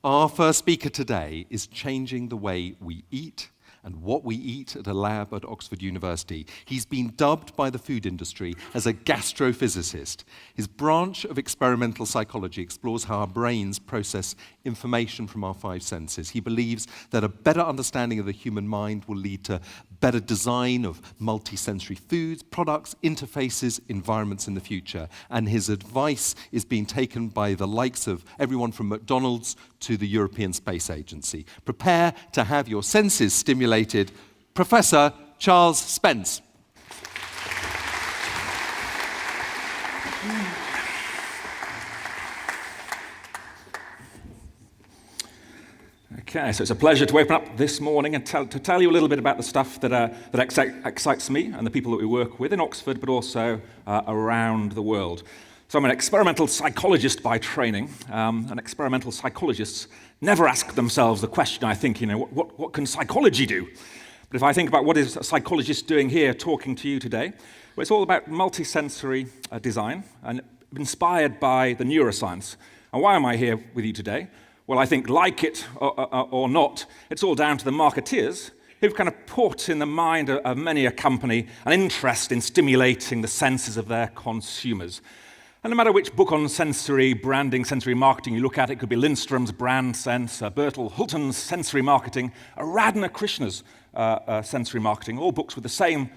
Our first speaker today is changing the way we eat and what we eat at a lab at Oxford University. He's been dubbed by the food industry as a gastrophysicist. His branch of experimental psychology explores how our brains process information from our five senses. He believes that a better understanding of the human mind will lead to better design of multi-sensory foods, products, interfaces, environments in the future. And his advice is being taken by the likes of everyone from McDonald's to the European Space Agency. Prepare to have your senses stimulated. Professor Charles Spence. Okay, so it's a pleasure to open up this morning and to tell you a little bit about the stuff that excites me and the people that we work with in Oxford, but also around the world. So I'm an experimental psychologist by training, and experimental psychologists never ask themselves the question, I think, what can psychology do? But if I think about what is a psychologist doing here talking to you today, well, it's all about multisensory design and inspired by the neuroscience. And why am I here with you today? Well, I think, like it or not, it's all down to the marketeers who've kind of put in the mind of many a company an interest in stimulating the senses of their consumers. And no matter which book on sensory branding, sensory marketing you look at, it could be Lindstrom's Brand Sense, Bertel Hulton's Sensory Marketing, Radha Krishna's Sensory Marketing, all books with the same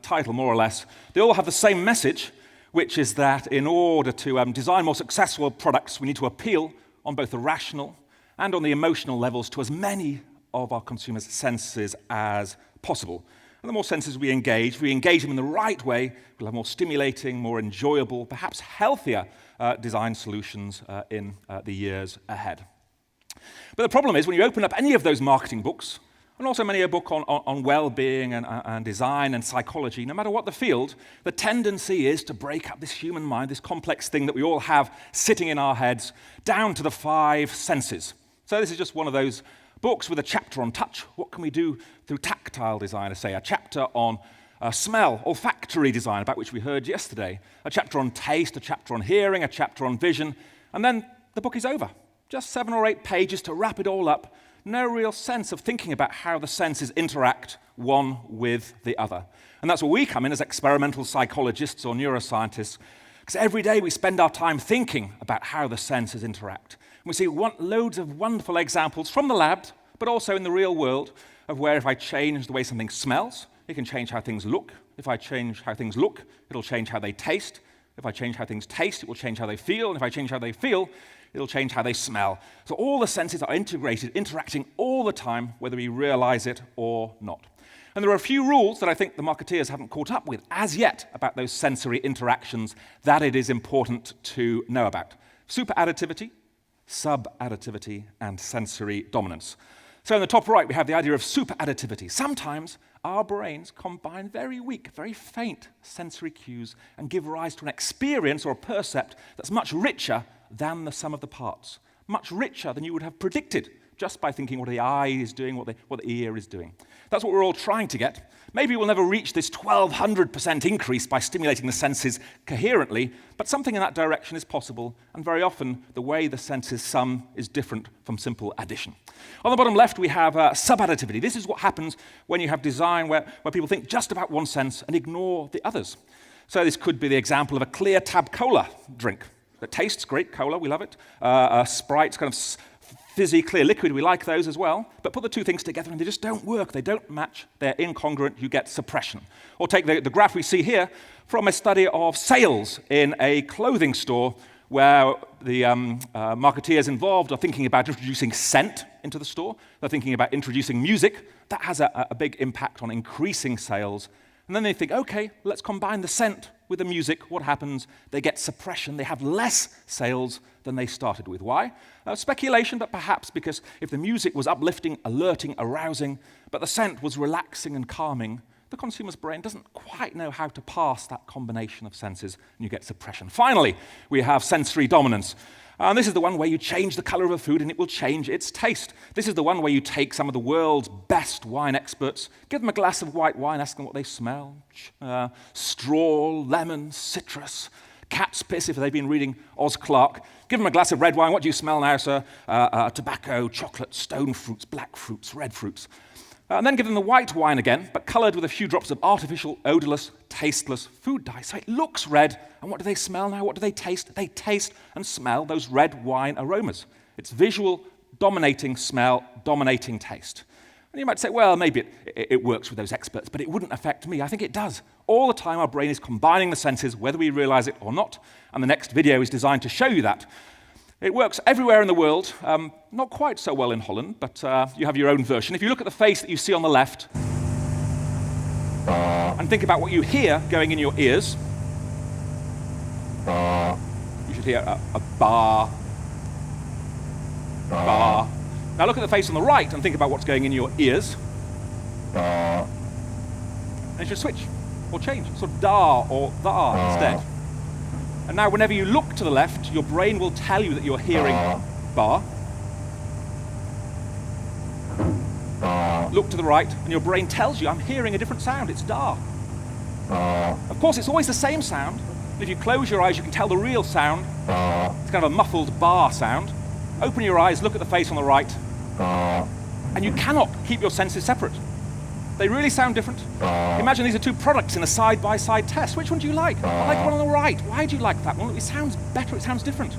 title, more or less. They all have the same message, which is that in order to design more successful products, we need to appeal on both the rational and on the emotional levels to as many of our consumers' senses as possible. And the more senses we engage them in the right way, we'll have more stimulating, more enjoyable, perhaps healthier design solutions in the years ahead. But the problem is when you open up any of those marketing books, and also many a book on well-being and design and psychology, no matter what the field, the tendency is to break up this human mind, this complex thing that we all have sitting in our heads, down to the five senses. So this is just one of those books with a chapter on touch. What can we do through tactile design, say, a chapter on smell, olfactory design, about which we heard yesterday, a chapter on taste, a chapter on hearing, a chapter on vision, and then the book is over. Just 7 or 8 pages to wrap it all up. No real sense of thinking about how the senses interact one with the other. And that's where we come in as experimental psychologists or neuroscientists, because every day we spend our time thinking about how the senses interact. And we see loads of wonderful examples from the lab, but also in the real world, of where if I change the way something smells, it can change how things look. If I change how things look, it'll change how they taste. If I change how things taste, it will change how they feel. And if I change how they feel, it'll change how they smell. So all the senses are integrated, interacting all the time, whether we realize it or not. And there are a few rules that I think the marketeers haven't caught up with as yet about those sensory interactions that it is important to know about. Superadditivity, subadditivity, and sensory dominance. So in the top right, we have the idea of superadditivity. Sometimes our brains combine very weak, very faint sensory cues and give rise to an experience or a percept that's much richer than the sum of the parts, much richer than you would have predicted just by thinking what the eye is doing, what the ear is doing. That's what we're all trying to get. Maybe we'll never reach this 1,200% increase by stimulating the senses coherently, but something in that direction is possible, and very often the way the senses sum is different from simple addition. On the bottom left, we have subadditivity. This is what happens when you have design where people think just about one sense and ignore the others. So this could be the example of a clear tab cola drink. That tastes great, cola, we love it. Sprite's kind of fizzy, clear liquid, we like those as well. But put the two things together and they just don't work. They don't match. They're incongruent. You get suppression. Or take the graph we see here from a study of sales in a clothing store where the marketeers involved are thinking about introducing scent into the store. They're thinking about introducing music. That has a big impact on increasing sales. And then they think, okay, let's combine the scent with the music. What happens? They get suppression. They have less sales than they started with. Why? Speculation, but perhaps because if the music was uplifting, alerting, arousing, but the scent was relaxing and calming, the consumer's brain doesn't quite know how to pass that combination of senses, and you get suppression. Finally, we have sensory dominance. And this is the one where you change the color of a food and it will change its taste. This is the one where you take some of the world's best wine experts, give them a glass of white wine, ask them what they smell. Straw, lemon, citrus, cat's piss if they've been reading Oz Clarke. Give them a glass of red wine. What do you smell now, sir? Tobacco, chocolate, stone fruits, black fruits, red fruits. And then give them the white wine again, but coloured with a few drops of artificial, odourless, tasteless food dye. So it looks red, and what do they smell now? What do they taste? They taste and smell those red wine aromas. It's visual, dominating smell, dominating taste. And you might say, well, maybe it works with those experts, but it wouldn't affect me. I think it does. All the time our brain is combining the senses, whether we realise it or not, and the next video is designed to show you that. It works everywhere in the world, not quite so well in Holland, but you have your own version. If you look at the face that you see on the left, and think about what you hear going in your ears, you should hear a bar, bar. Now look at the face on the right and think about what's going in your ears. And it should switch, or change, sort of da or tha instead. And now whenever you look to the left, your brain will tell you that you're hearing bar. Look to the right, and your brain tells you, I'm hearing a different sound, it's da. Of course, it's always the same sound. If you close your eyes, you can tell the real sound. It's kind of a muffled bar sound. Open your eyes, look at the face on the right, and you cannot keep your senses separate. They really sound different. Imagine these are two products in a side-by-side test. Which one do you like? I like the one on the right. Why do you like that one? It sounds better, it sounds different.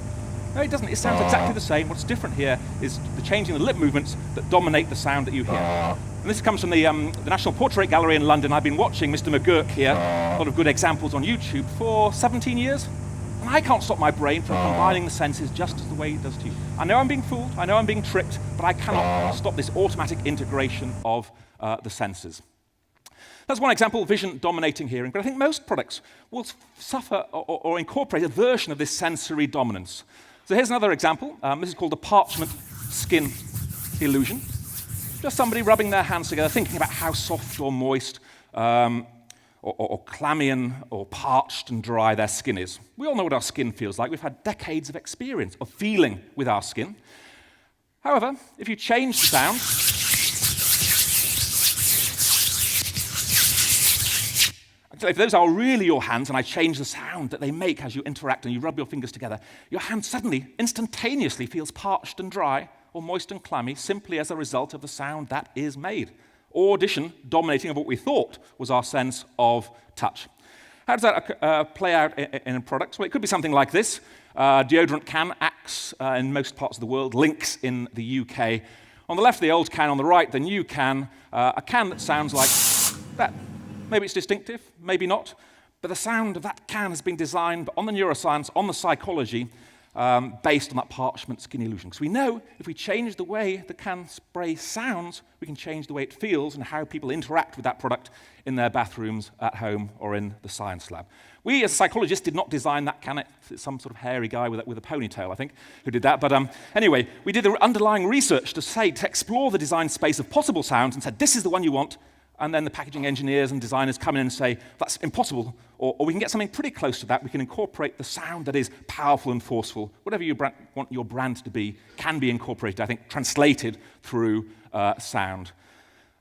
No, it doesn't. It sounds exactly the same. What's different here is the changing the lip movements that dominate the sound that you hear. And this comes from the National Portrait Gallery in London. I've been watching Mr. McGurk here, a lot of good examples on YouTube, for 17 years. And I can't stop my brain from combining the senses just as the way it does to you. I know I'm being fooled, I know I'm being tricked, but I cannot stop this automatic integration of the senses. That's one example, vision dominating hearing, but I think most products will suffer or incorporate a version of this sensory dominance. So here's another example. This is called the parchment skin illusion. Just somebody rubbing their hands together, thinking about how soft or moist or clammy or parched and dry their skin is. We all know what our skin feels like. We've had decades of experience of feeling with our skin. However, if you change the sound, if those are really your hands and I change the sound that they make as you interact and you rub your fingers together, your hand suddenly, instantaneously feels parched and dry or moist and clammy simply as a result of the sound that is made. Audition dominating of what we thought was our sense of touch. How does that play out in products? Well, it could be something like this. Deodorant can, Axe in most parts of the world, Lynx in the UK. On the left, the old can. On the right, the new can. A can that sounds like that. Maybe it's distinctive, maybe not. But the sound of that can has been designed on the neuroscience, on the psychology, based on that parchment skin illusion. Because we know if we change the way the can spray sounds, we can change the way it feels and how people interact with that product in their bathrooms, at home, or in the science lab. We, as psychologists, did not design that can. It's some sort of hairy guy with a ponytail, I think, who did that. But anyway, we did the underlying research to explore the design space of possible sounds and said, this is the one you want. And then the packaging engineers and designers come in and say, that's impossible, or we can get something pretty close to that. We can incorporate the sound that is powerful and forceful. Whatever you want your brand to be can be incorporated, I think, translated through sound.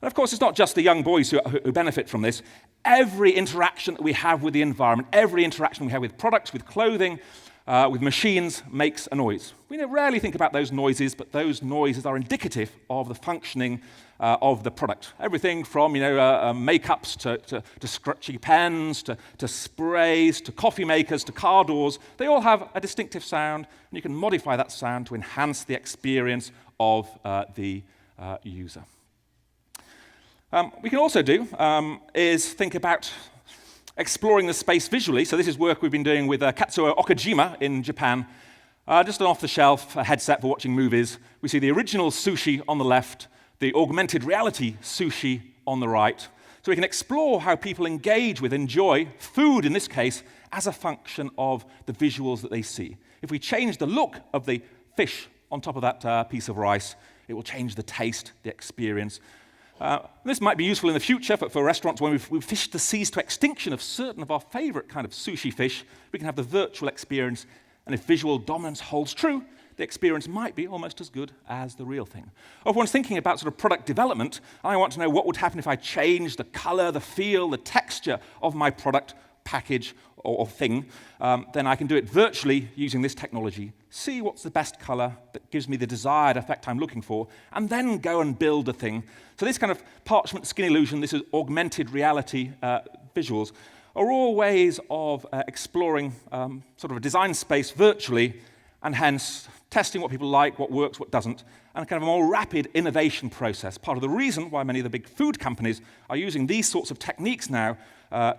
And of course, it's not just the young boys who benefit from this. Every interaction that we have with the environment, every interaction we have with products, with clothing, with machines, makes a noise. We rarely think about those noises, but those noises are indicative of the functioning of the product. Everything from makeups to scratchy pens, to sprays, to coffee makers, to car doors. They all have a distinctive sound, and you can modify that sound to enhance the experience of the user. We can also do is think about exploring the space visually. So this is work we've been doing with Katsuo Okajima in Japan. Just an off-the-shelf headset for watching movies. We see the original sushi on the left, the augmented reality sushi on the right. So we can explore how people engage with, enjoy food, in this case, as a function of the visuals that they see. If we change the look of the fish on top of that piece of rice, it will change the taste, the experience. This might be useful in the future for restaurants when we've fished the seas to extinction of certain of our favorite kind of sushi fish. We can have the virtual experience, and if visual dominance holds true, the experience might be almost as good as the real thing. Or if one's thinking about sort of product development, I want to know what would happen if I changed the color, the feel, the texture of my product, package, or thing, then I can do it virtually using this technology, see what's the best color that gives me the desired effect I'm looking for, and then go and build a thing. So this kind of parchment skin illusion, this is augmented reality visuals, are all ways of exploring sort of a design space virtually, and hence testing what people like, what works, what doesn't, and kind of a more rapid innovation process. Part of the reason why many of the big food companies are using these sorts of techniques now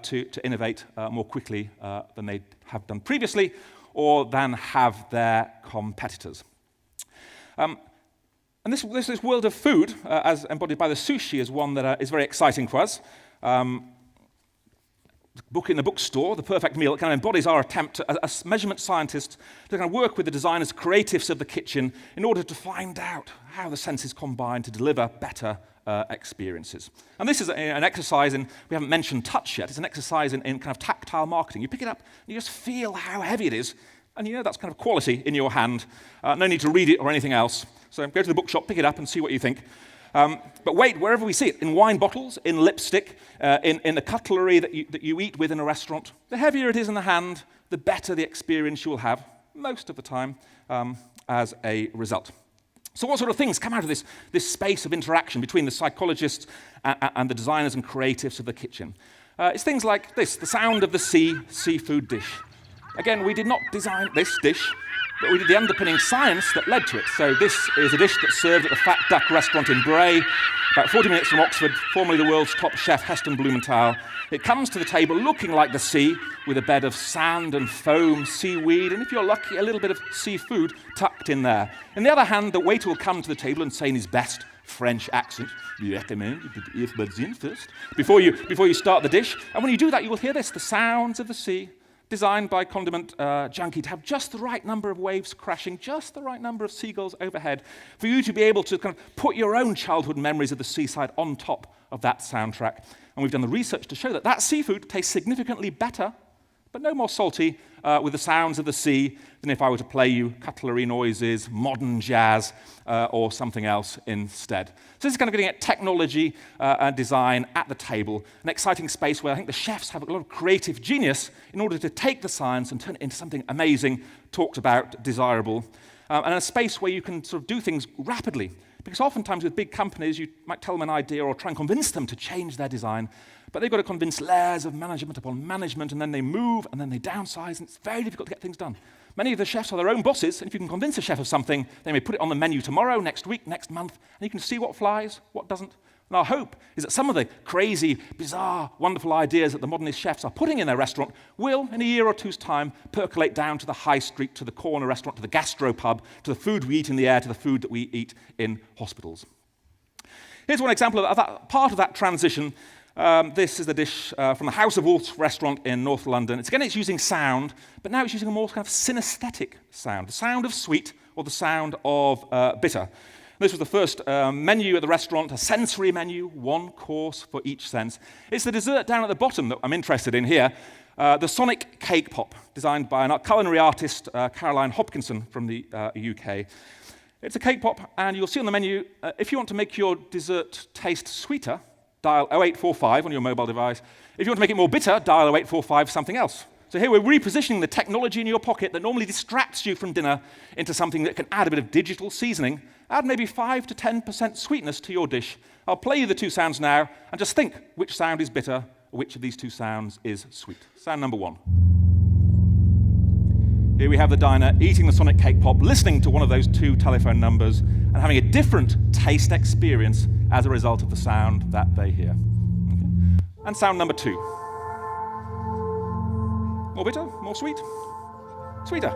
to innovate more quickly than they have done previously, or than have their competitors. And this world of food, as embodied by the sushi, is one that is very exciting for us. Book in the bookstore, The Perfect Meal, it kind of embodies our attempt as measurement scientists to kind of work with the designers, creatives of the kitchen in order to find out how the senses combine to deliver better experiences. And this is an exercise in, we haven't mentioned touch yet, it's an exercise in kind of tactile marketing. You pick it up and you just feel how heavy it is, and you know that's kind of quality in your hand. No need to read it or anything else. So go to the bookshop, pick it up and see what you think. But wait, wherever we see it, in wine bottles, in lipstick, in the cutlery that you eat with in a restaurant, the heavier it is in the hand, the better the experience you will have, most of the time, as a result. So what sort of things come out of this space of interaction between the psychologists and the designers and creatives of the kitchen? It's things like this, the sound of the seafood dish. Again, we did not design this dish, but we did the underpinning science that led to it. So this is a dish that's served at the Fat Duck restaurant in Bray, about 40 minutes from Oxford, formerly the world's top chef, Heston Blumenthal. It comes to the table looking like the sea, with a bed of sand and foam, seaweed, and if you're lucky, a little bit of seafood tucked in there. On the other hand, the waiter will come to the table and say in his best French accent, "We recommend you put earbuds in first," before you start the dish. And when you do that, you will hear this, the sounds of the sea, designed by Condiment Junkie to have just the right number of waves crashing, just the right number of seagulls overhead, for you to be able to kind of put your own childhood memories of the seaside on top of that soundtrack. And we've done the research to show that that seafood tastes significantly better, but no more salty, with the sounds of the sea than if I were to play you cutlery noises, modern jazz, or something else instead. So this is kind of getting at technology and design at the table, an exciting space where I think the chefs have a lot of creative genius in order to take the science and turn it into something amazing, talked about, desirable, and a space where you can sort of do things rapidly. Because oftentimes with big companies, you might tell them an idea or try and convince them to change their design, but they've got to convince layers of management upon management, and then they move, and then they downsize, and it's very difficult to get things done. Many of the chefs are their own bosses, and if you can convince a chef of something, they may put it on the menu tomorrow, next week, next month, and you can see what flies, what doesn't. And our hope is that some of the crazy, bizarre, wonderful ideas that the modernist chefs are putting in their restaurant will, in a year or two's time, percolate down to the high street, to the corner restaurant, to the gastropub, to the food we eat in the air, to the food that we eat in hospitals. Here's one example of that, part of that transition. This is a dish from the House of Wolf restaurant in North London. It's using sound, but now it's using a more kind of synesthetic sound, the sound of sweet or the sound of bitter. This was the first menu at the restaurant, a sensory menu, one course for each sense. It's the dessert down at the bottom that I'm interested in here, the Sonic Cake Pop, designed by a culinary artist, Caroline Hopkinson from the UK. It's a cake pop, and you'll see on the menu, if you want to make your dessert taste sweeter, dial 0845 on your mobile device. If you want to make it more bitter, dial 0845 something else. So here we're repositioning the technology in your pocket that normally distracts you from dinner into something that can add a bit of digital seasoning, add maybe 5 to 10% sweetness to your dish. I'll play you the two sounds now, and just think which sound is bitter, or which of these two sounds is sweet. Sound number one. Here we have the diner eating the Sonic Cake Pop, listening to one of those two telephone numbers, and having a different taste experience as a result of the sound that they hear. Okay. And sound number two. More bitter, more sweet, sweeter.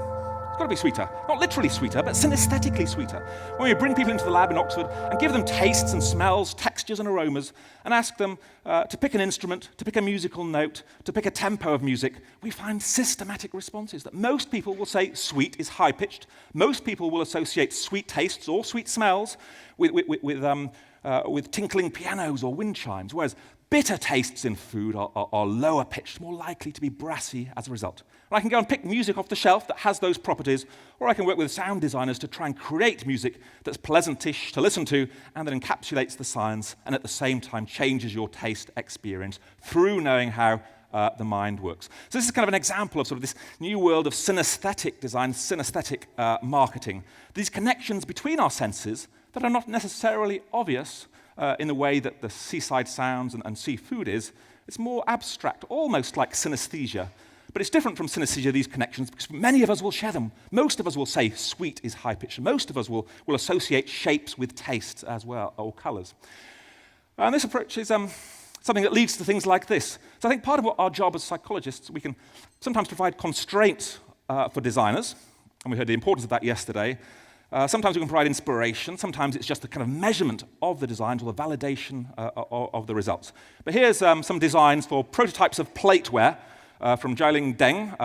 It's got to be sweeter. Not literally sweeter, but synesthetically sweeter. When we bring people into the lab in Oxford and give them tastes and smells, textures and aromas, and ask them to pick an instrument, to pick a musical note, to pick a tempo of music, we find systematic responses that most people will say sweet is high-pitched. Most people will associate sweet tastes or sweet smells with tinkling pianos or wind chimes, whereas bitter tastes in food are lower pitched, more likely to be brassy as a result. And I can go and pick music off the shelf that has those properties, or I can work with sound designers to try and create music that's pleasantish to listen to and that encapsulates the science and at the same time changes your taste experience through knowing how the mind works. So this is kind of an example of sort of this new world of synesthetic design, synesthetic marketing. These connections between our senses that are not necessarily obvious in the way that the seaside sounds and seafood is. It's more abstract, almost like synesthesia. But it's different from synesthesia, these connections, because many of us will share them. Most of us will say sweet is high-pitched. Most of us will associate shapes with tastes as well, or colours. And this approach is something that leads to things like this. So I think part of what our job as psychologists, we can sometimes provide constraints for designers, and we heard the importance of that yesterday. Sometimes we can provide inspiration. Sometimes it's just the kind of measurement of the designs or the validation of the results. But here's some designs for prototypes of plateware from Jialing Deng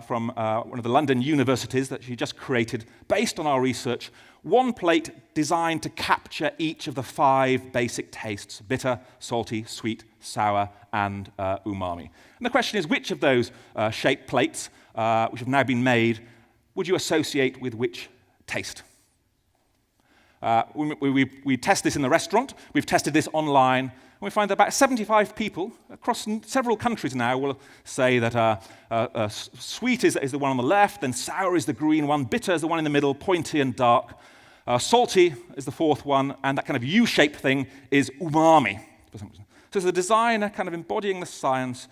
from one of the London universities that she just created based on our research. One plate designed to capture each of the 5 basic tastes: bitter, salty, sweet, sour, and umami. And the question is, which of those shaped plates, which have now been made, would you associate with which taste? We test this in the restaurant. We've tested this online. And we find that about 75 people across several countries now will say that sweet is the one on the left, then sour is the green one, bitter is the one in the middle, pointy and dark, salty is the 4th one, and that kind of U-shaped thing is umami. So it's the designer kind of embodying the science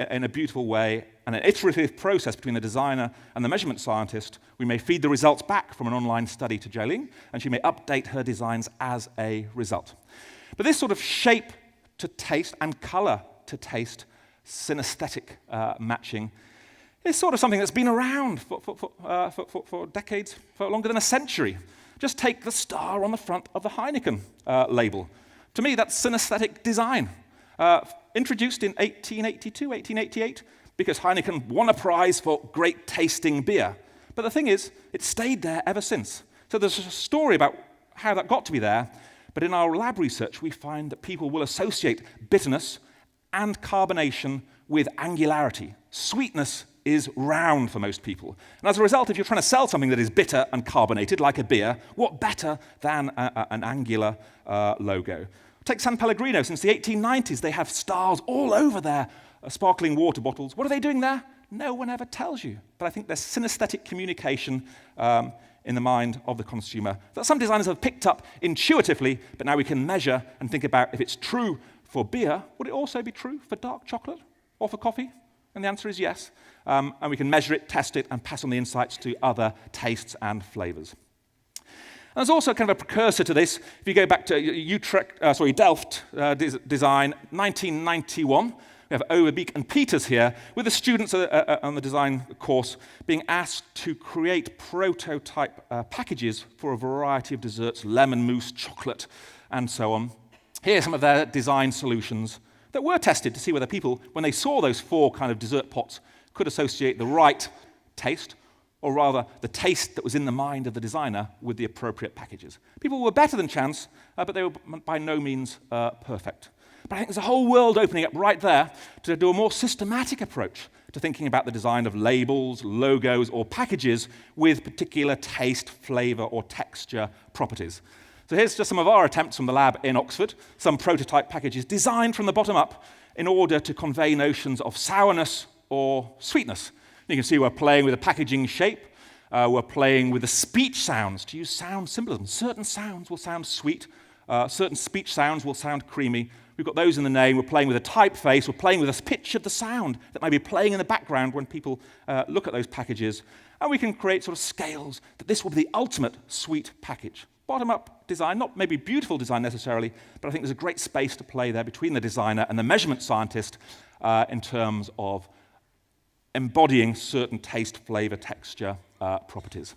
in a beautiful way, and an iterative process between the designer and the measurement scientist. We may feed the results back from an online study to Jialing, and she may update her designs as a result. But this sort of shape to taste and color to taste synesthetic matching is sort of something that's been around for decades, for longer than a century. Just take the star on the front of the Heineken label. To me, that's synesthetic design. Introduced in 1882, 1888, because Heineken won a prize for great tasting beer. But the thing is, it's stayed there ever since. So there's a story about how that got to be there. But in our lab research, we find that people will associate bitterness and carbonation with angularity. Sweetness is round for most people. And as a result, if you're trying to sell something that is bitter and carbonated, like a beer, what better than an angular logo? Take San Pellegrino. Since the 1890s, they have stars all over their sparkling water bottles. What are they doing there? No one ever tells you. But I think there's synesthetic communication in the mind of the consumer that some designers have picked up intuitively, but now we can measure and think about if it's true for beer, would it also be true for dark chocolate or for coffee? And the answer is yes. And we can measure it, test it, and pass on the insights to other tastes and flavors. And there's also kind of a precursor to this. If you go back to Delft design, 1991, we have Overbeek and Peters here, with the students on the design course being asked to create prototype packages for a variety of desserts, lemon mousse, chocolate, and so on. Here are some of their design solutions that were tested to see whether people, when they saw those 4 kind of dessert pots, could associate the right taste, or rather the taste that was in the mind of the designer, with the appropriate packages. People were better than chance, but they were by no means perfect. But I think there's a whole world opening up right there to do a more systematic approach to thinking about the design of labels, logos, or packages with particular taste, flavor, or texture properties. So here's just some of our attempts from the lab in Oxford, some prototype packages designed from the bottom up in order to convey notions of sourness or sweetness. You can see we're playing with the packaging shape. We're playing with the speech sounds to use sound symbolism. Certain sounds will sound sweet. Certain speech sounds will sound creamy. We've got those in the name. We're playing with a typeface. We're playing with a pitch of the sound that might be playing in the background when people look at those packages. And we can create sort of scales that this will be the ultimate sweet package. Bottom-up design, not maybe beautiful design necessarily, but I think there's a great space to play there between the designer and the measurement scientist in terms of embodying certain taste, flavor, texture properties.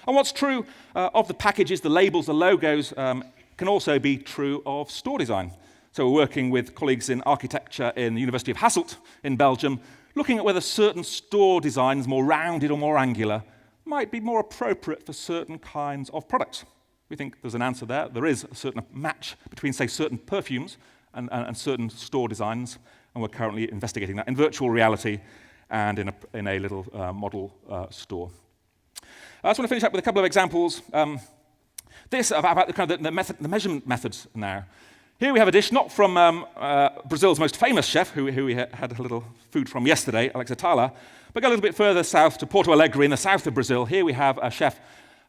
And what's true of the packages, the labels, the logos, can also be true of store design. So we're working with colleagues in architecture in the University of Hasselt in Belgium, looking at whether certain store designs, more rounded or more angular, might be more appropriate for certain kinds of products. We think there's an answer there. There is a certain match between, say, certain perfumes and certain store designs, and we're currently investigating that in virtual reality and in a little model store. I just want to finish up with a couple of examples. This about the measurement methods now. Here we have a dish not from Brazil's most famous chef, who we had a little food from yesterday, Alex Atala, but go a little bit further south to Porto Alegre in the south of Brazil. Here we have a chef,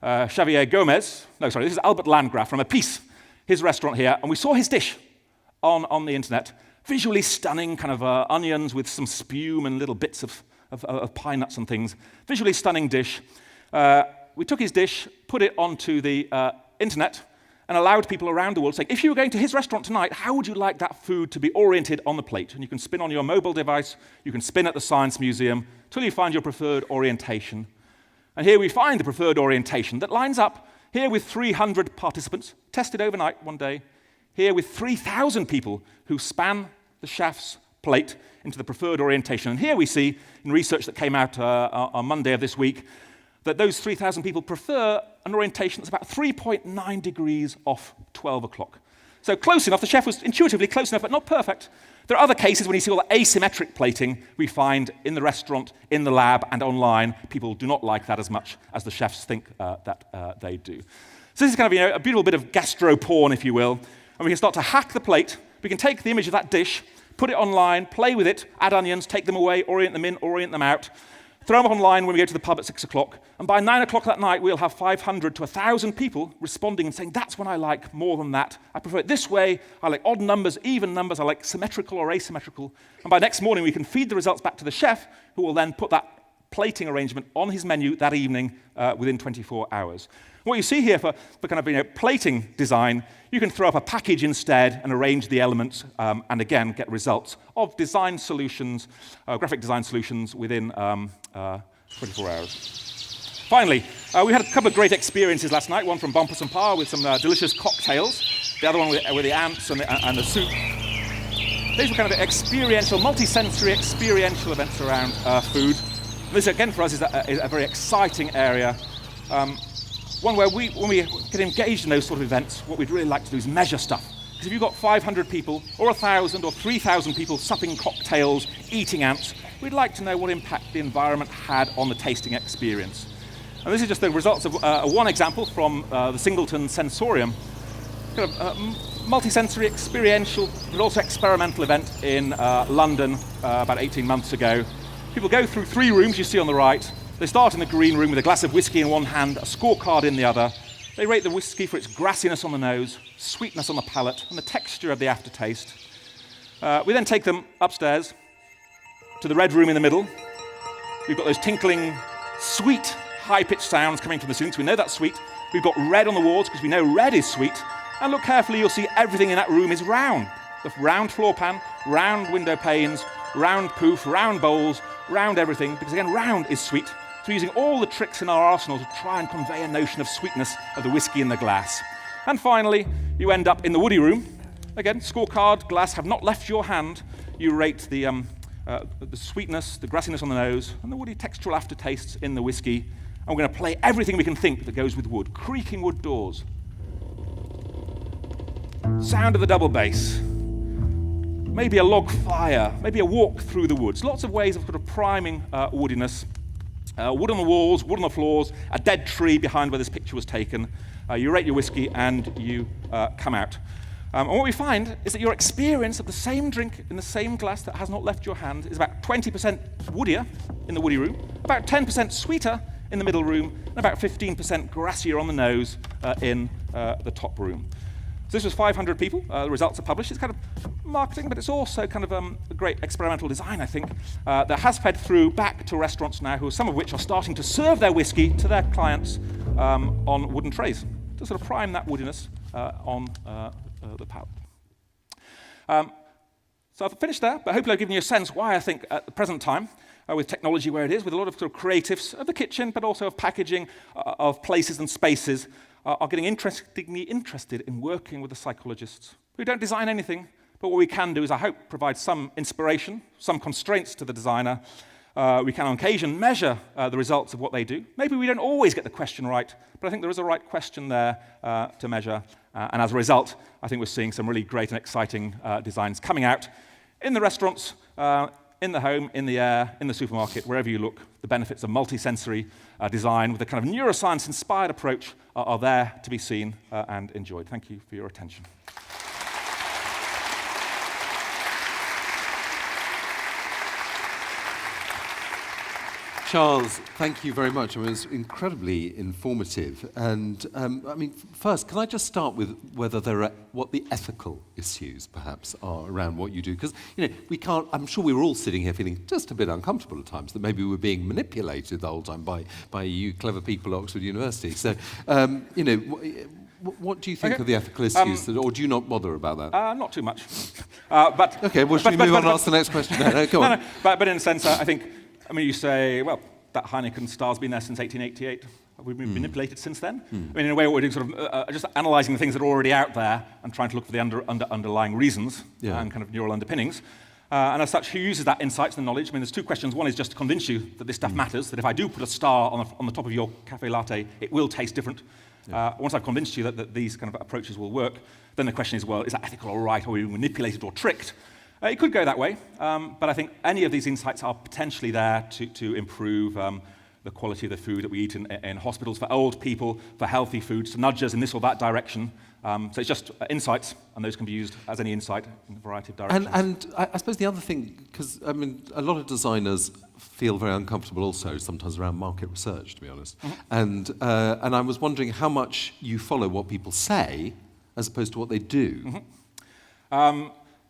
Xavier Gomez. No, sorry, this is Albert Landgraf from Apis, his restaurant here, and we saw his dish on the internet. Visually stunning, kind of onions with some spume and little bits of pine nuts and things. Visually stunning dish. We took his dish, put it onto the internet, and allowed people around the world saying, if you were going to his restaurant tonight, how would you like that food to be oriented on the plate? And you can spin on your mobile device, you can spin at the Science Museum, till you find your preferred orientation. And here we find the preferred orientation that lines up here with 300 participants, tested overnight one day, here with 3,000 people who span the chef's plate into the preferred orientation. And here we see, in research that came out on Monday of this week, that those 3,000 people prefer an orientation that's about 3.9 degrees off 12 o'clock. So close enough. The chef was intuitively close enough, but not perfect. There are other cases when you see all the asymmetric plating we find in the restaurant, in the lab, and online. People do not like that as much as the chefs think that they do. So this is kind of a beautiful bit of gastro porn, if you will. And we can start to hack the plate. We can take the image of that dish, put it online, play with it, add onions, take them away, orient them in, orient them out, throw them up online when we go to the pub at 6 o'clock, and by 9 o'clock that night, we'll have 500 to 1,000 people responding and saying, that's what I like more than that. I prefer it this way. I like odd numbers, even numbers. I like symmetrical or asymmetrical. And by next morning, we can feed the results back to the chef, who will then put that plating arrangement on his menu that evening within 24 hours. What you see here for kind of plating design, you can throw up a package instead and arrange the elements and again get results of design solutions, graphic design solutions within 24 hours. Finally, we had a couple of great experiences last night, one from Bumpus and Par with some delicious cocktails, the other one with the ants and the soup. These were kind of experiential, multi-sensory experiential events around food. And this, again, for us is a very exciting area. One where when we get engaged in those sort of events, what we'd really like to do is measure stuff. Because if you've got 500 people, or 1,000, or 3,000 people supping cocktails, eating ants, we'd like to know what impact the environment had on the tasting experience. And this is just the results of one example from the Singleton Sensorium. Kind of multi-sensory, experiential, but also experimental event in London about 18 months ago. People go through 3 rooms you see on the right. They start in the green room with a glass of whiskey in one hand, a scorecard in the other. They rate the whiskey for its grassiness on the nose, sweetness on the palate, and the texture of the aftertaste. We then take them upstairs to the red room in the middle. We've got those tinkling, sweet, high-pitched sounds coming from the ceilings. We know that's sweet. We've got red on the walls because we know red is sweet. And look carefully, you'll see everything in that room is round. The round floor pan, round window panes, round poof, round bowls, round everything, because again, round is sweet. So we're using all the tricks in our arsenal to try and convey a notion of sweetness of the whiskey in the glass. And finally, you end up in the woody room. Again, scorecard, glass have not left your hand. You rate the sweetness, the grassiness on the nose, and the woody textural aftertastes in the whiskey. And we're going to play everything we can think that goes with wood. Creaking wood doors. Sound of the double bass. Maybe a log fire, maybe a walk through the woods. Lots of ways of sort of priming woodiness. Wood on the walls, wood on the floors, a dead tree behind where this picture was taken. You rate your whiskey and you come out. And what we find is that your experience of the same drink in the same glass that has not left your hand is about 20% woodier in the woody room, about 10% sweeter in the middle room, and about 15% grassier on the nose in the top room. So this was 500 people. The results are published. It's kind of marketing, but it's also kind of a great experimental design, I think, that has fed through back to restaurants now, some of which are starting to serve their whiskey to their clients on wooden trays to sort of prime that woodiness on the palate. So I've finished there, but hopefully I've given you a sense why I think at the present time, with technology where it is, with a lot of sort of creatives of the kitchen, but also of packaging, of places and spaces, are getting interestingly interested in working with the psychologists who don't design anything, but what we can do is, I hope, provide some inspiration, some constraints to the designer. We can on occasion measure the results of what they do. Maybe we don't always get the question right, but I think there is a right question there to measure. And as a result, I think we're seeing some really great and exciting designs coming out in the restaurants, in the home, in the air, in the supermarket, wherever you look. The benefits of multi-sensory design with a kind of neuroscience-inspired approach are there to be seen and enjoyed. Thank you for your attention. Charles, thank you very much. I mean, it was incredibly informative. And first, can I just start with what the ethical issues perhaps are around what you do? Because we can't. I'm sure we were all sitting here feeling just a bit uncomfortable at times that maybe we were being manipulated the whole time by you clever people at Oxford University. So, what do you think of the ethical issues, or do you not bother about that? Not too much. But okay, well, should we move on and ask the next question? No, go on. No, but in a sense, I think. I mean, you say, well, that Heineken star's been there since 1888. Have we been manipulated since then? I mean, in a way, what we're doing sort of just analysing the things that are already out there and trying to look for the underlying reasons and kind of neural underpinnings. And as such, who uses that insights and knowledge? I mean, there's two questions. One is just to convince you that this stuff matters, that if I do put a star on the top of your cafe latte, it will taste different. Once I've convinced you that these kind of approaches will work, then the question is, well, is that ethical or right? Are we manipulated or tricked? It could go that way, but I think any of these insights are potentially there to improve the quality of the food that we eat in hospitals, for old people, for healthy foods, to nudge us in this or that direction. So it's just insights, and those can be used as any insight in a variety of directions. And I suppose the other thing, because I mean, a lot of designers feel very uncomfortable also sometimes around market research, to be honest. And I was wondering how much you follow what people say as opposed to what they do.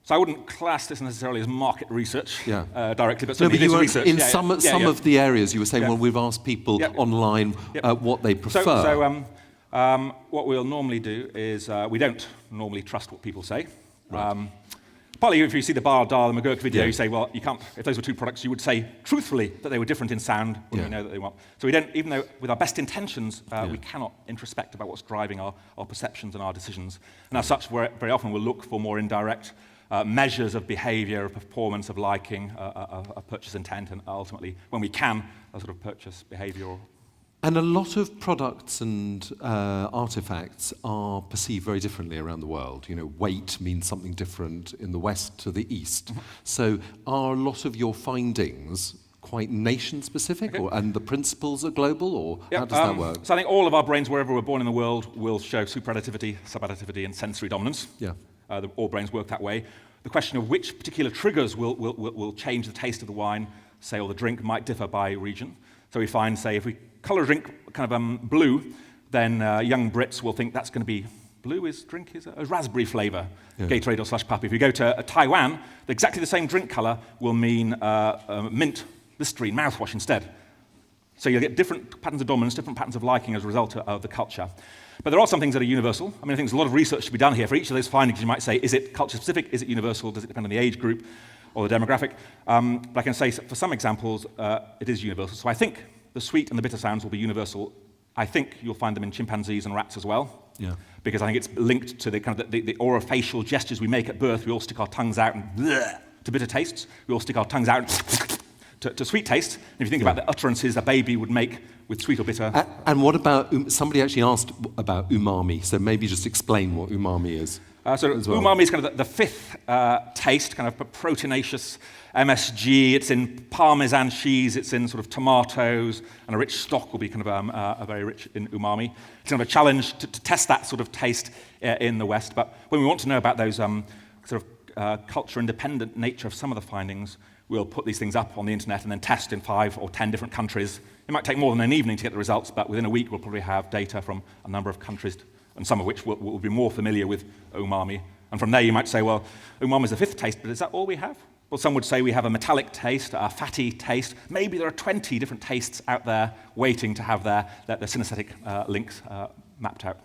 So I wouldn't class this necessarily as market research directly, but no, certainly but you research. In some of the areas you were saying, well, we've asked people online what they prefer. So what we'll normally do is we don't normally trust what people say. Right. Partly if you see the Bar Dahl and McGurk video, you say, well, you can't, if those were two products, you would say truthfully that they were different in sound when we know that they weren't. So we don't, even though with our best intentions, we cannot introspect about what's driving our perceptions and our decisions. And as such, very often we'll look for more indirect measures of behavior, of performance, of liking, of purchase intent, and ultimately, when we can, a sort of purchase behavior. And a lot of products and artifacts are perceived very differently around the world. Weight means something different in the West to the East. So are a lot of your findings quite nation-specific, and the principles are global, or how does that work? So I think all of our brains, wherever we're born in the world, will show superadditivity, subadditivity, and sensory dominance. All brains work that way. The question of which particular triggers will change the taste of the wine, say, or the drink might differ by region. So we find, say, if we colour a drink kind of blue, then young Brits will think that's going to be blue is a raspberry flavour, Gatorade or Slush Puppy. If you go to Taiwan, exactly the same drink colour will mean mint, Listerine, mouthwash instead. So you'll get different patterns of dominance, different patterns of liking as a result of the culture. But there are some things that are universal. I mean, I think there's a lot of research to be done here. For each of those findings, you might say, is it culture-specific? Is it universal? Does it depend on the age group or the demographic? But I can say, for some examples, it is universal. So I think the sweet and the bitter sounds will be universal. I think you'll find them in chimpanzees and rats as well. Because I think it's linked to the kind of the orofacial gestures we make at birth. We all stick our tongues out and to bitter tastes. We all stick our tongues out to sweet taste. And if you think about the utterances a baby would make with sweet or bitter. And what about, somebody actually asked about umami, so maybe just explain what umami is. Umami is kind of the fifth taste, kind of proteinaceous MSG. It's in Parmesan cheese, it's in sort of tomatoes, and a rich stock will be kind of very rich in umami. It's kind of a challenge to test that sort of taste in the West. But when we want to know about those sort of culture-independent nature of some of the findings, we'll put these things up on the internet and then test in 5 or 10 different countries. It might take more than an evening to get the results, but within a week we'll probably have data from a number of countries, and some of which will be more familiar with umami. And from there you might say, well, umami is the fifth taste, but is that all we have? Well, some would say we have a metallic taste, a fatty taste. Maybe there are 20 different tastes out there waiting to have their synesthetic links mapped out.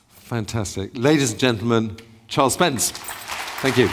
Fantastic. Ladies and gentlemen, Charles Spence. Thank you.